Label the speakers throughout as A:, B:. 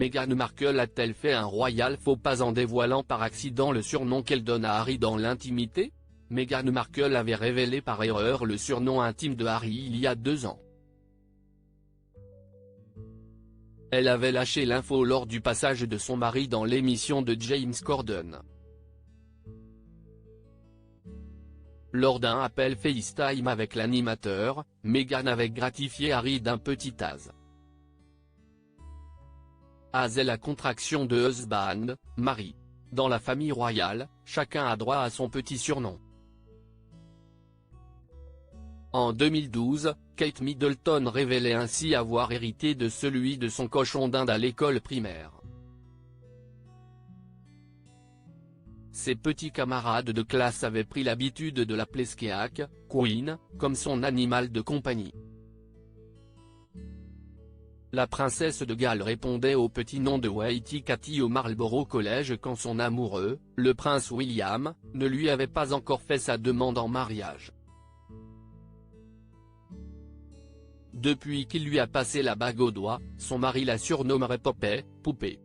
A: Meghan Markle a-t-elle fait un royal faux pas en dévoilant par accident le surnom qu'elle donne à Harry dans l'intimité? Meghan Markle avait révélé par erreur le surnom intime de Harry il y a 2 ans. Elle avait lâché l'info lors du passage de son mari dans l'émission de James Corden. Lors d'un appel FaceTime avec l'animateur, Meghan avait gratifié Harry d'un petit Az. Az est la contraction de husband, mari. Dans la famille royale, chacun a droit à son petit surnom. En 2012, Kate Middleton révélait ainsi avoir hérité de celui de son cochon d'Inde à l'école primaire. Ses petits camarades de classe avaient pris l'habitude de l'appeler Skeak, Queen, comme son animal de compagnie. La princesse de Galles répondait au petit nom de Waititi au Marlborough College quand son amoureux, le prince William, ne lui avait pas encore fait sa demande en mariage. Depuis qu'il lui a passé la bague au doigt, son mari la surnommerait Poupée.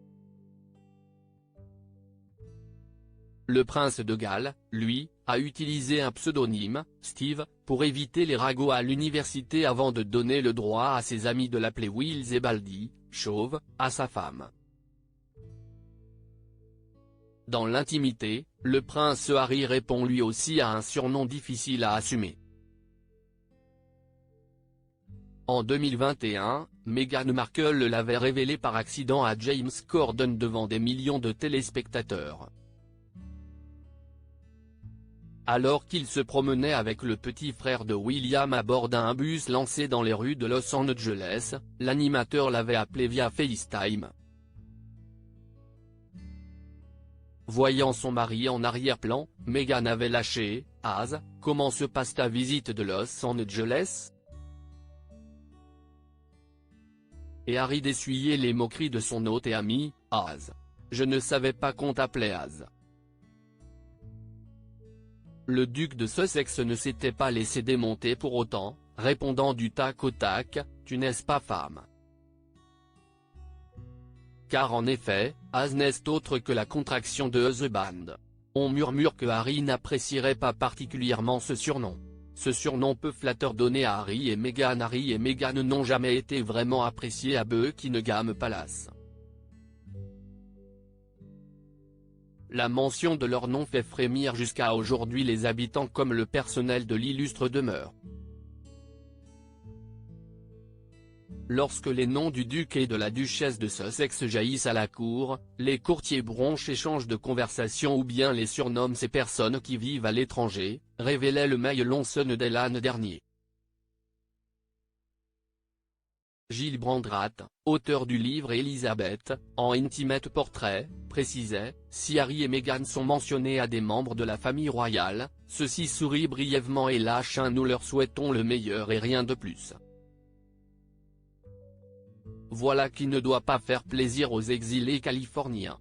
A: Le prince de Galles, lui, a utilisé un pseudonyme, Steve, pour éviter les ragots à l'université avant de donner le droit à ses amis de l'appeler Will Zebaldi, chauve, à sa femme. Dans l'intimité, le prince Harry répond lui aussi à un surnom difficile à assumer. En 2021, Meghan Markle l'avait révélé par accident à James Corden devant des millions de téléspectateurs. Alors qu'il se promenait avec le petit frère de William à bord d'un bus lancé dans les rues de Los Angeles, l'animateur l'avait appelé via FaceTime. Voyant son mari en arrière-plan, Meghan avait lâché « Az, comment se passe ta visite de Los Angeles ?» Et Harry d'essuyer les moqueries de son hôte et ami, « Az. Je ne savais pas qu'on t'appelait Az. » Le duc de Sussex ne s'était pas laissé démonter pour autant, répondant du tac au tac, « Tu n'es pas femme ?» Car en effet, Az n'est autre que la contraction de husband. On murmure que Harry n'apprécierait pas particulièrement ce surnom. Ce surnom peu flatteur donné à Harry et Meghan n'ont jamais été vraiment appréciés à Buckingham Palace. La mention de leur nom fait frémir jusqu'à aujourd'hui les habitants comme le personnel de l'illustre demeure. Lorsque les noms du duc et de la duchesse de Sussex jaillissent à la cour, les courtiers bronches échangent de conversations ou bien les surnomment ces personnes qui vivent à l'étranger, révélait le Mail on Sunday l'an dernier. Gilles Brandrat, auteur du livre Elizabeth, en Intimate Portrait, précisait, si Harry et Meghan sont mentionnés à des membres de la famille royale, ceux-ci sourient brièvement et lâchent un « nous leur souhaitons le meilleur et rien de plus ». Voilà qui ne doit pas faire plaisir aux exilés californiens.